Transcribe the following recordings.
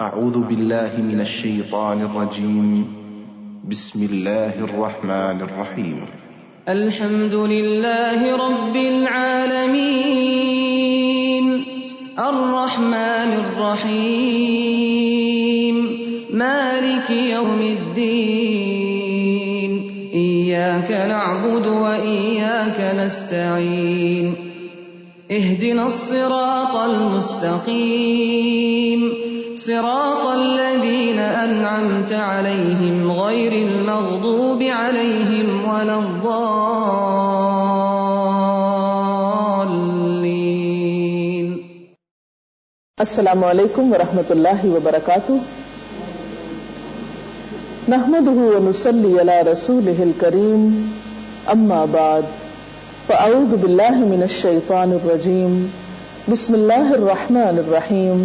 أعوذ بالله من الشيطان الرجيم. بسم الله الرحمن الرحيم. الحمد لله رب العالمين الرحمن الرحيم مالك يوم الدين إياك نعبد وإياك نستعين اهدنا الصراط المستقيم صراط الذين أنعمت عليهم غير المغضوب عليهم ولا الضالين. السلام علیکم ورحمۃ اللہ وبرکاتہ. نحمده ونصلي على رسوله الكريم. اما بعد فاعوذ باللہ من الشیطان الرجیم. بسم اللہ الرحمن الرحیم.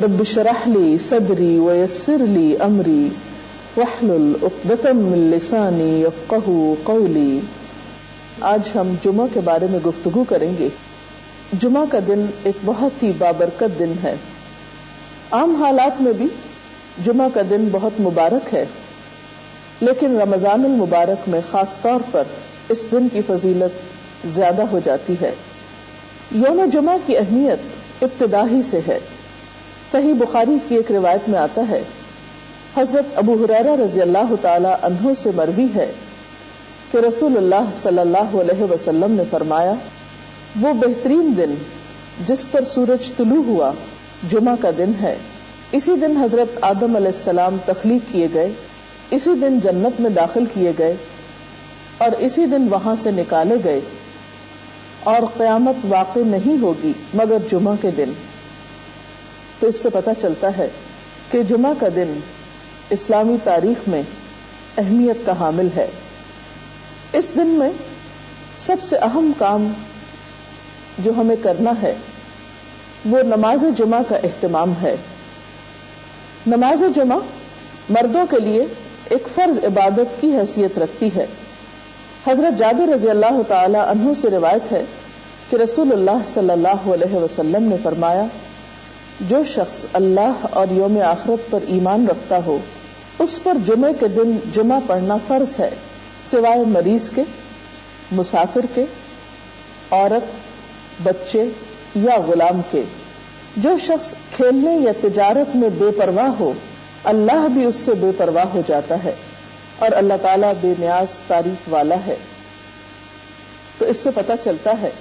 رب اشرح لي صدری ويسر لي امری واحلل عقدۃ من لسانی یفقہوا قولی. آج ہم جمعہ کے بارے میں گفتگو کریں گے. جمعہ کا دن ایک بہت ہی بابرکت دن ہے. عام حالات میں بھی جمعہ کا دن بہت مبارک ہے، لیکن رمضان المبارک میں خاص طور پر اس دن کی فضیلت زیادہ ہو جاتی ہے. یوم جمعہ کی اہمیت ابتدا ہی سے ہے. صحیح بخاری کی ایک روایت میں آتا ہے، حضرت ابو ہریرہ رضی اللہ تعالی عنہ سے مروی ہے کہ رسول اللہ صلی اللہ علیہ وسلم نے فرمایا، وہ بہترین دن جس پر سورج طلوع ہوا جمعہ کا دن ہے. اسی دن حضرت آدم علیہ السلام تخلیق کیے گئے، اسی دن جنت میں داخل کیے گئے اور اسی دن وہاں سے نکالے گئے، اور قیامت واقع نہیں ہوگی مگر جمعہ کے دن. تو اس سے پتہ چلتا ہے کہ جمعہ کا دن اسلامی تاریخ میں اہمیت کا حامل ہے. اس دن میں سب سے اہم کام جو ہمیں کرنا ہے وہ نماز جمعہ کا اہتمام ہے. نماز جمعہ مردوں کے لیے ایک فرض عبادت کی حیثیت رکھتی ہے. حضرت جابر رضی اللہ تعالی عنہ سے روایت ہے کہ رسول اللہ صلی اللہ علیہ وسلم نے فرمایا، جو شخص اللہ اور یوم آخرت پر ایمان رکھتا ہو اس پر جمعے کے دن جمعہ پڑھنا فرض ہے، سوائے مریض کے، مسافر کے، عورت، بچے یا غلام کے. جو شخص کھیلنے یا تجارت میں بے پرواہ ہو اللہ بھی اس سے بے پرواہ ہو جاتا ہے، اور اللہ تعالیٰ بے نیاز تعریف والا ہے. تو اس سے پتہ چلتا ہے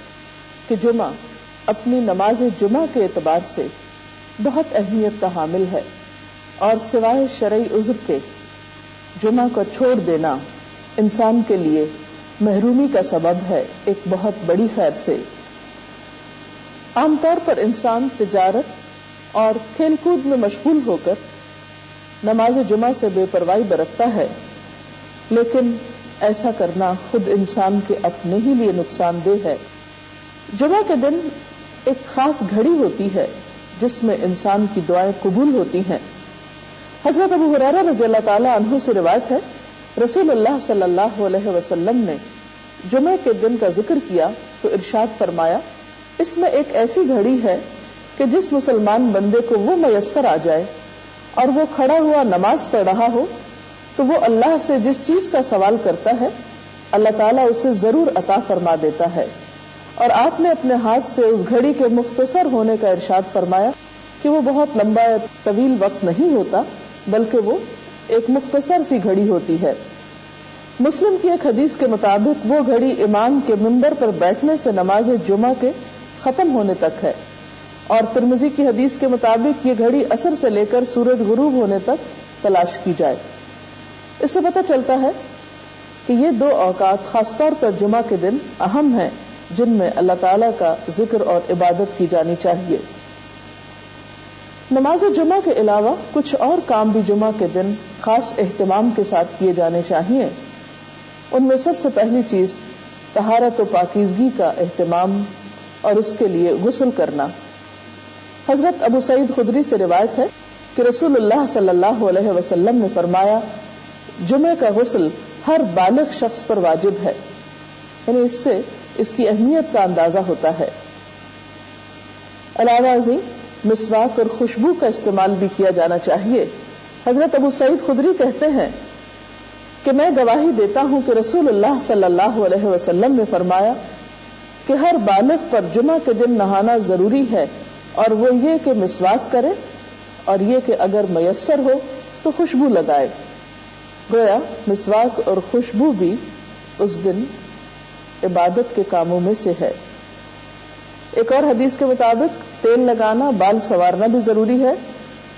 کہ جمعہ اپنی نماز جمعہ کے اعتبار سے بہت اہمیت کا حامل ہے، اور سوائے شرعی عذر کے جمعہ کو چھوڑ دینا انسان کے لیے محرومی کا سبب ہے، ایک بہت بڑی خیر سے. عام طور پر انسان تجارت اور کھیل کود میں مشغول ہو کر نماز جمعہ سے بے پرواہی برتتا ہے، لیکن ایسا کرنا خود انسان کے اپنے ہی لیے نقصان دہ ہے. جمعہ کے دن ایک خاص گھڑی ہوتی ہے جس میں انسان کی دعائیں قبول ہوتی ہیں. حضرت ابو ہریرہ رضی اللہ تعالی عنہ سے روایت ہے، رسول اللہ صلی اللہ علیہ وسلم نے جمعے کے دن کا ذکر کیا تو ارشاد فرمایا، اس میں ایک ایسی گھڑی ہے کہ جس مسلمان بندے کو وہ میسر آ جائے اور وہ کھڑا ہوا نماز پڑھ رہا ہو تو وہ اللہ سے جس چیز کا سوال کرتا ہے اللہ تعالیٰ اسے ضرور عطا فرما دیتا ہے. اور آپ نے اپنے ہاتھ سے اس گھڑی کے مختصر ہونے کا ارشاد فرمایا کہ وہ بہت لمبا یا طویل وقت نہیں ہوتا بلکہ وہ ایک مختصر سی گھڑی ہوتی ہے. مسلم کی ایک حدیث کے مطابق وہ گھڑی امام کے منبر پر بیٹھنے سے نماز جمعہ کے ختم ہونے تک ہے، اور ترمذی کی حدیث کے مطابق یہ گھڑی عصر سے لے کر سورج غروب ہونے تک تلاش کی جائے. اس سے پتہ چلتا ہے کہ یہ دو اوقات خاص طور پر جمعہ کے دن اہم ہیں جن میں اللہ تعالیٰ کا ذکر اور عبادت کی جانی چاہیے. نماز جمعہ کے علاوہ کچھ اور کام بھی جمعہ کے دن خاص اہتمام کے ساتھ کیے جانے چاہیے. ان میں سب سے پہلی چیز طہارت و پاکیزگی کا اہتمام اور اس کے لیے غسل کرنا. حضرت ابو سعید خدری سے روایت ہے کہ رسول اللہ صلی اللہ علیہ وسلم نے فرمایا، جمعے کا غسل ہر بالغ شخص پر واجب ہے. یعنی اس سے اس کی اہمیت کا اندازہ ہوتا ہے. علاوہ ازیں مسواک اور خوشبو کا استعمال بھی کیا جانا چاہیے۔ حضرت ابو سعید خدری کہتے ہیں کہ میں گواہی دیتا ہوں کہ رسول اللہ صلی اللہ علیہ وسلم نے فرمایا کہ ہر بالغ پر جمعہ کے دن نہانا ضروری ہے، اور وہ یہ کہ مسواک کرے، اور یہ کہ اگر میسر ہو تو خوشبو لگائے۔ گویا مسواک اور خوشبو بھی اس دن عبادت کے کاموں میں سے ہے۔ ایک اور حدیث کے مطابق تیل لگانا، بال سنوارنا بھی ضروری ہے۔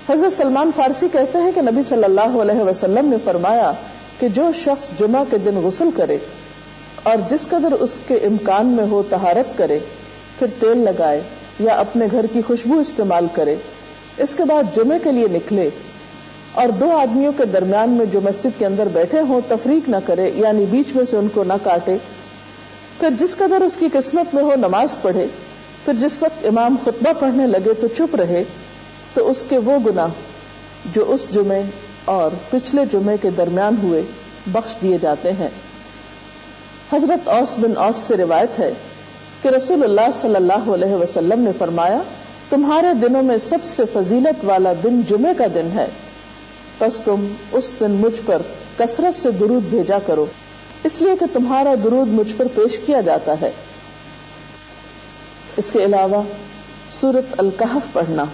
حضرت سلمان فارسی کہتے ہیں کہ نبی صلی اللہ علیہ وسلم نے فرمایا کہ جو شخص جمعہ کے دن غسل کرے اور جس قدر اس کے امکان میں ہو طہارت کرے، پھر تیل لگائے یا اپنے گھر کی خوشبو استعمال کرے، اس کے بعد جمعے کے لیے نکلے اور دو آدمیوں کے درمیان میں جو مسجد کے اندر بیٹھے ہوں تفریق نہ کرے، یعنی بیچ میں سے ان کو نہ کاٹے، پھر جس قدر اس کی قسمت میں ہو نماز پڑھے، پھر جس وقت امام خطبہ پڑھنے لگے تو چپ رہے، تو اس کے وہ گناہ جو اس جمعے اور پچھلے جمعے کے درمیان ہوئے بخش دیے جاتے ہیں۔ حضرت اوس بن اوس سے روایت ہے کہ رسول اللہ صلی اللہ علیہ وسلم نے فرمایا تمہارے دنوں میں سب سے فضیلت والا دن جمعے کا دن ہے، پس تم اس دن مجھ پر کثرت سے درود بھیجا کرو، اس لیے کہ تمہارا درود مجھ پر پیش کیا جاتا ہے۔ اس کے علاوہ سورۃ الکہف پڑھنا،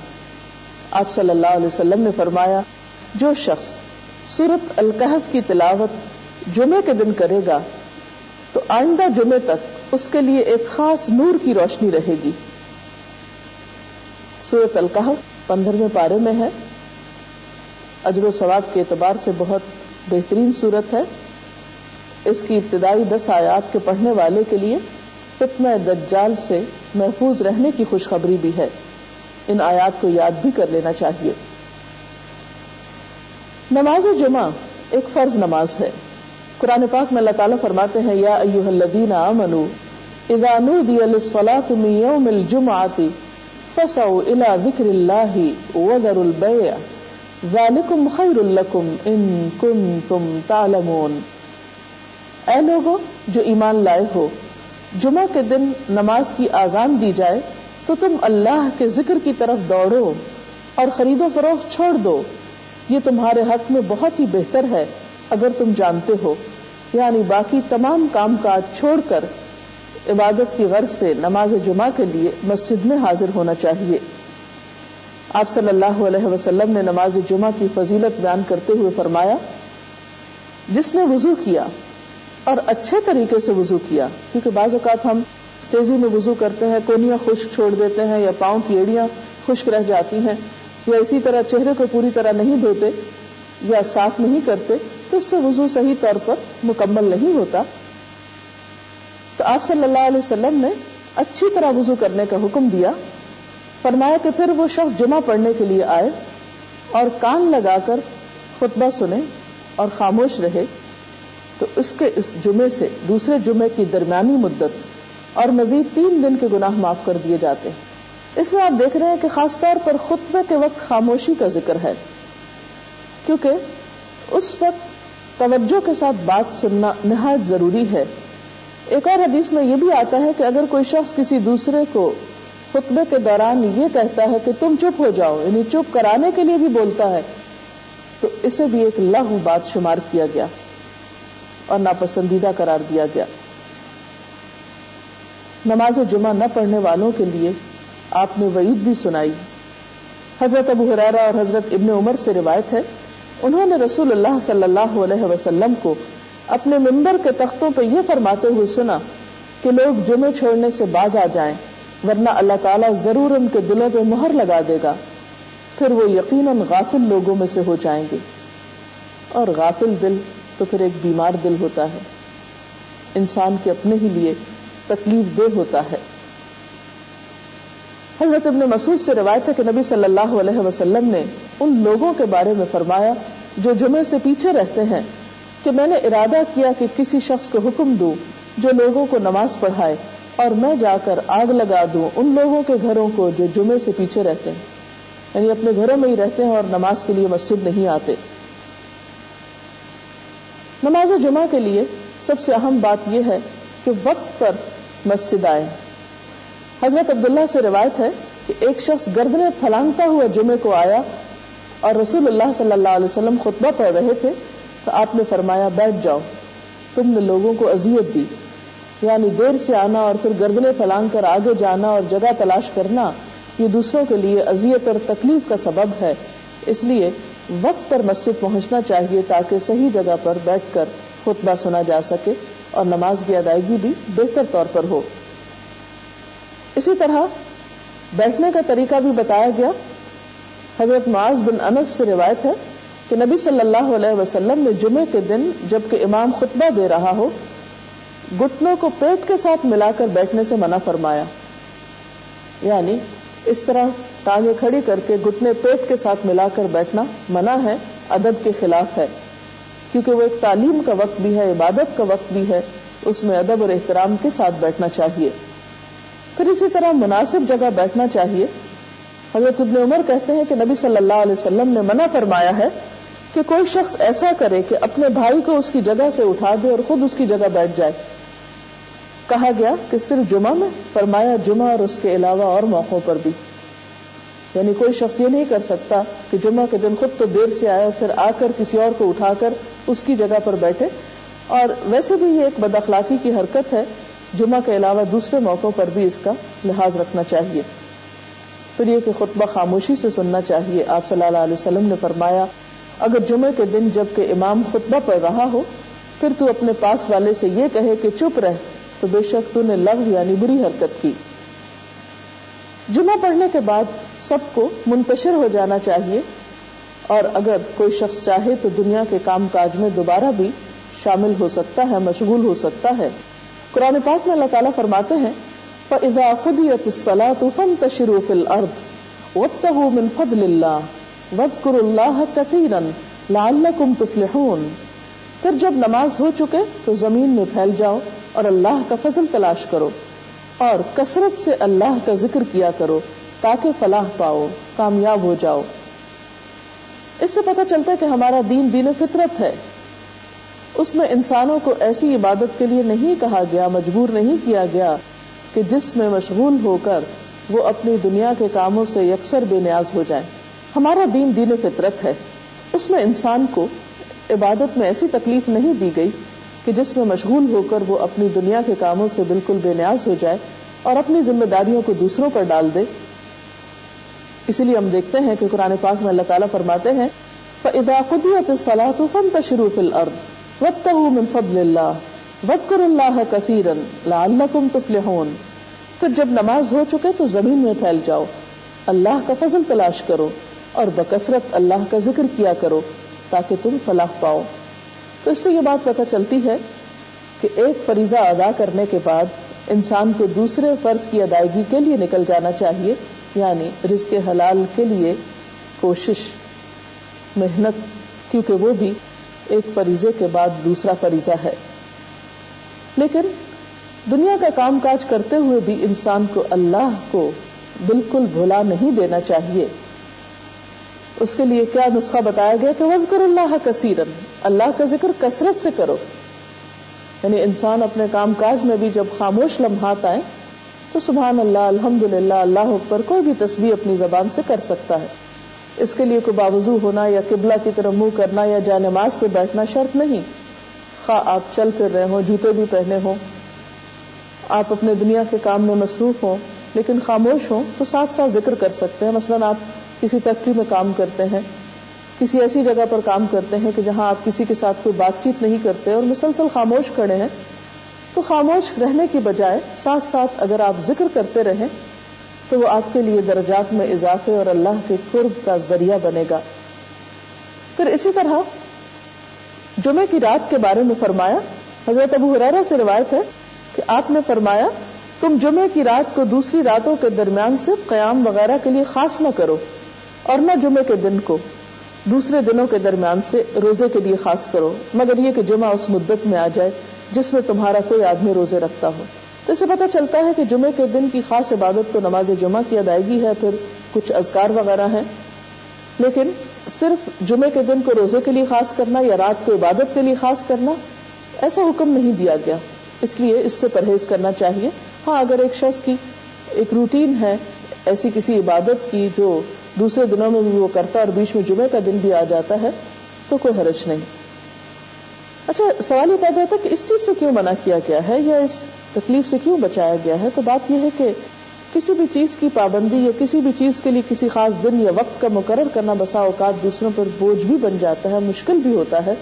آپ صلی اللہ علیہ وسلم نے فرمایا جو شخص سورۃ الکہف کی تلاوت جمعے کے دن کرے گا تو آئندہ جمعے تک اس کے لیے ایک خاص نور کی روشنی رہے گی۔ سورۃ الکہف 15ویں پارے میں ہے، اجر و ثواب کے اعتبار سے بہت بہترین سورت ہے۔ اس کی ابتدائی 10 آیات کے پڑھنے والے کے لیے فتنہ دجال سے محفوظ رہنے کی خوشخبری بھی ہے، ان آیات کو یاد بھی کر لینا چاہیے۔ نماز جمعہ ایک فرض نماز ہے۔ قرآن پاک میں اللہ تعالیٰ فرماتے ہیں یا ایھا الذین آمنوا اذا نودی للصلاۃ من یوم الجمعۃ فسعوا الی ذکر اللہ وذروا البیع ذالکم خیر لکم ان کنتم تعلمون۔ اے لوگو جو ایمان لائے ہو، جمعہ کے دن نماز کی اذان دی جائے تو تم اللہ کے ذکر کی طرف دوڑو اور خرید و فروخت چھوڑ دو، یہ تمہارے حق میں بہت ہی بہتر ہے اگر تم جانتے ہو، یعنی باقی تمام کام کاج چھوڑ کر عبادت کی غرض سے نماز جمعہ کے لیے مسجد میں حاضر ہونا چاہیے۔ آپ صلی اللہ علیہ وسلم نے نماز جمعہ کی فضیلت بیان کرتے ہوئے فرمایا جس نے وضو کیا اور اچھے طریقے سے وضو کیا، کیونکہ بعض اوقات ہم تیزی میں وضو کرتے ہیں، کونیاں خشک چھوڑ دیتے ہیں یا پاؤں کی ایڑیاں خشک رہ جاتی ہیں، یا اسی طرح چہرے کو پوری طرح نہیں دھوتے یا صاف نہیں کرتے، تو اس سے وضو صحیح طور پر مکمل نہیں ہوتا۔ تو آپ صلی اللہ علیہ وسلم نے اچھی طرح وضو کرنے کا حکم دیا، فرمایا کہ پھر وہ شخص جمعہ پڑھنے کے لیے آئے اور کان لگا کر خطبہ سنے اور خاموش رہے، تو اس کے اس جمعے سے دوسرے جمعے کی درمیانی مدت اور مزید 3 دن کے گناہ معاف کر دیے جاتے ہیں۔ اس میں آپ دیکھ رہے ہیں کہ خاص طور پر خطبے کے وقت خاموشی کا ذکر ہے، کیونکہ اس وقت توجہ کے ساتھ بات سننا نہایت ضروری ہے۔ ایک اور حدیث میں یہ بھی آتا ہے کہ اگر کوئی شخص کسی دوسرے کو خطبے کے دوران یہ کہتا ہے کہ تم چپ ہو جاؤ، یعنی چپ کرانے کے لیے بھی بولتا ہے، تو اسے بھی ایک لغو بات شمار کیا گیا اور ناپسندیدہ قرار دیا گیا۔ نماز جمعہ نہ پڑھنے والوں کے لیے آپ نے وعید بھی سنائی۔ حضرت ابو ہریرہ اور حضرت ابن عمر سے روایت ہے، انہوں نے رسول اللہ صلی اللہ علیہ وسلم کو اپنے منبر کے تختوں پہ یہ فرماتے ہوئے سنا کہ لوگ جمعے چھوڑنے سے باز آ جائیں، ورنہ اللہ تعالیٰ ضرور ان کے دلوں پہ مہر لگا دے گا، پھر وہ یقیناً غافل لوگوں میں سے ہو جائیں گے۔ اور غافل دل تو پھر ایک بیمار دل ہوتا ہے، انسان کے اپنے ہی لیے تکلیف دہ ہوتا ہے۔ حضرت ابن مسعود سے روایت ہے کہ نبی صلی اللہ علیہ وسلم نے ان لوگوں کے بارے میں فرمایا جو جمعے سے پیچھے رہتے ہیں کہ میں نے ارادہ کیا کہ کسی شخص کو حکم دوں جو لوگوں کو نماز پڑھائے، اور میں جا کر آگ لگا دوں ان لوگوں کے گھروں کو جو جمعے سے پیچھے رہتے ہیں، یعنی اپنے گھروں میں ہی رہتے ہیں اور نماز کے لیے مسجد نہیں آتے۔ نماز جمعہ کے لیے سب سے اہم بات یہ ہے کہ وقت پر مسجد آئے۔ حضرت عبداللہ سے روایت ہے کہ ایک شخص گردنیں پھلانگتا ہوا جمعے کو آیا اور رسول اللہ صلی اللہ علیہ وسلم خطبہ پڑھ رہے تھے تو آپ نے فرمایا بیٹھ جاؤ، تم نے لوگوں کو اذیت دی. یعنی دیر سے آنا اور پھر گردنیں پھلانگ کر آگے جانا اور جگہ تلاش کرنا یہ دوسروں کے لیے اذیت اور تکلیف کا سبب ہے. اس لیے وقت پر مسجد پہنچنا چاہیے تاکہ صحیح جگہ پر بیٹھ کر خطبہ سنا جا سکے اور نماز کی ادائیگی بھی بہتر طور پر ہو. اسی طرح بیٹھنے کا طریقہ بھی بتایا گیا. حضرت معاذ بن انس سے روایت ہے کہ نبی صلی اللہ علیہ وسلم نے جمعے کے دن جبکہ امام خطبہ دے رہا ہو گھٹنوں کو پیٹ کے ساتھ ملا کر بیٹھنے سے منع فرمایا. یعنی اس طرح ٹانگیں کھڑی کر کے گھٹنے پیٹ کے ساتھ ملا کر بیٹھنا منع ہے، ادب کے خلاف ہے، کیونکہ وہ ایک تعلیم کا وقت بھی ہے، عبادت کا وقت بھی ہے، اس میں ادب اور احترام کے ساتھ بیٹھنا چاہیے. پھر اسی طرح مناسب جگہ بیٹھنا چاہیے. حضرت ابن عمر کہتے ہیں کہ نبی صلی اللہ علیہ وسلم نے منع فرمایا ہے کہ کوئی شخص ایسا کرے کہ اپنے بھائی کو اس کی جگہ سے اٹھا دے اور خود اس کی جگہ بیٹھ جائے. کہا گیا کہ صرف جمعہ میں؟ فرمایا جمعہ اور اس کے علاوہ اور موقعوں پر بھی. یعنی کوئی شخص یہ نہیں کر سکتا کہ جمعہ کے دن خود تو دیر سے آیا پھر آ کر کسی اور کو اٹھا کر اس کی جگہ پر بیٹھے. اور ویسے بھی یہ ایک بد اخلاقی کی حرکت ہے. جمعہ کے علاوہ دوسرے موقعوں پر بھی اس کا لحاظ رکھنا چاہیے. پھر یہ کہ خطبہ خاموشی سے سننا چاہیے. آپ صلی اللہ علیہ وسلم نے فرمایا اگر جمعے کے دن جب کہ امام خطبہ پڑھ رہا ہو پھر تو اپنے پاس والے سے یہ کہے کہ چپ رہ تو بے شک تو نے لغو یعنی بری حرکت کی. جمعہ پڑھنے کے بعد سب کو منتشر ہو جانا چاہیے اور اگر کوئی شخص چاہے تو دنیا کے کام کاج میں دوبارہ بھی شامل ہو سکتا ہے، مشغول ہو سکتا ہے. قرآن پاک میں اللہ تعالیٰ فرماتے ہیں فَإِذَا قُضِيَتِ الصَّلَاةُ فَانْتَشِرُوا فِي الْأَرْضِ وَابْتَغُوا مِنْ فَضْلِ اللَّهِ وَاذْكُرُوا اللَّهَ كَثِيرًا لَعَلَّكُمْ تُفْلِحُونَ. پھر جب نماز ہو چکے تو زمین میں پھیل جاؤ اور اللہ کا فضل تلاش کرو اور کثرت سے اللہ کا ذکر کیا کرو تاکہ فلاح پاؤ، کامیاب ہو جاؤ. اس سے پتہ چلتا ہے کہ ہمارا دین دین فطرت ہے. اس میں انسانوں کو ایسی عبادت کے لیے نہیں کہا گیا، مجبور نہیں کیا گیا کہ جس میں مشغول ہو کر وہ اپنی دنیا کے کاموں سے یکسر بے نیاز ہو جائیں. ہمارا دین دین فطرت ہے. اس میں انسان کو عبادت میں ایسی تکلیف نہیں دی گئی کہ جس میں مشغول ہو کر وہ اپنی دنیا کے کاموں سے بالکل بے نیاز ہو جائے اور اپنی ذمہ داریوں کو دوسروں پر ڈال دے. اسی لیے ہم دیکھتے ہیں کہ قرآن پاک میں اللہ تعالیٰ فرماتے ہیں فَإِذَا قُضِيَتِ الصَّلَاةُ فَانْتَشِرُوا فِي الْأَرْضِ وَابْتَغُوا مِنْ فَضْلِ اللَّهِ وَاذْكُرُوا اللَّهَ كَثِيرًا لَعَلَّكُمْ تُفْلِحُونَ. پھر جب نماز ہو چکے تو زمین میں پھیل جاؤ، اللہ کا فضل تلاش کرو اور بکثرت اللہ کا ذکر کیا کرو تاکہ تم فلاح پاؤ. تو اس سے یہ بات پتہ چلتی ہے کہ ایک فریضہ ادا کرنے کے بعد انسان کو دوسرے فرض کی ادائیگی کے لیے نکل جانا چاہیے، یعنی رزق حلال کے لیے کوشش، محنت، کیونکہ وہ بھی ایک فریضے کے بعد دوسرا فریضہ ہے. لیکن دنیا کا کام کاج کرتے ہوئے بھی انسان کو اللہ کو بالکل بھلا نہیں دینا چاہیے. اس کے لیے کیا نسخہ بتایا گیا کہ وَاذْكُرُوا اللَّهَ كَثِيرًا، اللہ کا ذکر کثرت سے کرو. یعنی انسان اپنے کام کاج میں بھی جب خاموش لمحات آئیں تو سبحان اللہ، الحمدللہ، اللہ اکبر کوئی بھی تسبیح اپنی زبان سے کر سکتا ہے. اس کے لیے کوئی باوضو ہونا یا قبلہ کی طرف منہ کرنا یا جائے نماز پہ بیٹھنا شرط نہیں. خواہ آپ چل پھر رہے ہوں، جوتے بھی پہنے ہوں، آپ اپنے دنیا کے کام میں مصروف ہوں لیکن خاموش ہوں تو ساتھ ساتھ ذکر کر سکتے ہیں. مثلاً آپ کسی فیکٹری میں کام کرتے ہیں، کسی ایسی جگہ پر کام کرتے ہیں کہ جہاں آپ کسی کے ساتھ کوئی بات چیت نہیں کرتے اور مسلسل خاموش کھڑے ہیں، تو خاموش رہنے کی بجائے ساتھ ساتھ اگر آپ ذکر کرتے رہیں تو وہ آپ کے لیے درجات میں اضافے اور اللہ کے قرب کا ذریعہ بنے گا. پھر اسی طرح جمعے کی رات کے بارے میں فرمایا. حضرت ابو ہریرہ سے روایت ہے کہ آپ نے فرمایا تم جمعے کی رات کو دوسری راتوں کے درمیان سے قیام وغیرہ کے لیے خاص نہ کرو اور نہ جمعے کے دن کو دوسرے دنوں کے درمیان سے روزے کے لیے خاص کرو، مگر یہ کہ جمعہ اس مدت میں آ جائے جس میں تمہارا کوئی آدمی روزے رکھتا ہو. تو اس سے پتہ چلتا ہے کہ جمعے کے دن کی خاص عبادت تو نماز جمعہ کی ادائیگی ہے، پھر کچھ اذکار وغیرہ ہیں، لیکن صرف جمعے کے دن کو روزے کے لیے خاص کرنا یا رات کو عبادت کے لیے خاص کرنا ایسا حکم نہیں دیا گیا. اس لیے اس سے پرہیز کرنا چاہیے. ہاں اگر ایک شخص کی ایک روٹین ہے، ایسی کسی عبادت کی جو دوسرے دنوں میں بھی وہ کرتا اور بیچ میں جمعے کا دن بھی آ جاتا ہے تو کوئی حرج نہیں. اچھا سوال یہ پیدا ہوتا ہے کہ اس چیز سے کیوں منع کیا گیا ہے یا اس تکلیف سے کیوں بچایا گیا ہے. تو بات یہ ہے کہ کسی بھی چیز کی پابندی یا کسی بھی چیز کے لیے کسی خاص دن یا وقت کا مقرر کرنا بسا اوقات دوسروں پر بوجھ بھی بن جاتا ہے, مشکل بھی ہوتا ہے.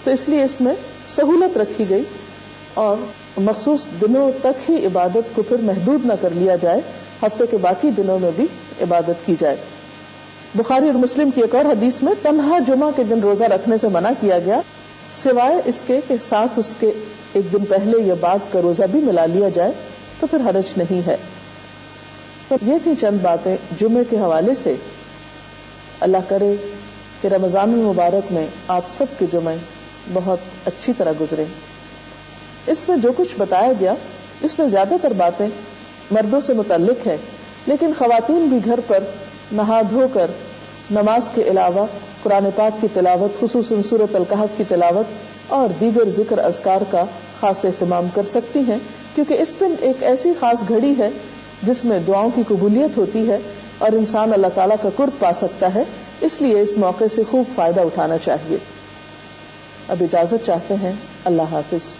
تو اس لیے اس میں سہولت رکھی گئی اور مخصوص دنوں تک ہی عبادت کو پھر محدود نہ کر لیا جائے, ہفتے کے باقی دنوں میں بھی عبادت کی جائے. بخاری اور مسلم کی ایک اور حدیث میں تنہا جمعہ کے دن روزہ رکھنے سے منع کیا گیا, سوائے اس کے کہ ساتھ اس کے ایک دن پہلے یا بعد کا روزہ بھی ملا لیا جائے تو پھر حرج نہیں ہے. تو یہ تھی چند باتیں جمعے کے حوالے سے. اللہ کرے کہ رمضان المبارک میں آپ سب کے جمعے بہت اچھی طرح گزرے. اس میں جو کچھ بتایا گیا اس میں زیادہ تر باتیں مردوں سے متعلق ہیں, لیکن خواتین بھی گھر پر نہا دھو کر نماز کے علاوہ قرآن پاک کی تلاوت, خصوصاً سورۃ الکہف کی تلاوت اور دیگر ذکر اذکار کا خاص اہتمام کر سکتی ہیں, کیونکہ اس دن ایک ایسی خاص گھڑی ہے جس میں دعاؤں کی قبولیت ہوتی ہے اور انسان اللہ تعالیٰ کا قرب پا سکتا ہے. اس لیے اس موقع سے خوب فائدہ اٹھانا چاہیے. اب اجازت چاہتے ہیں. اللہ حافظ.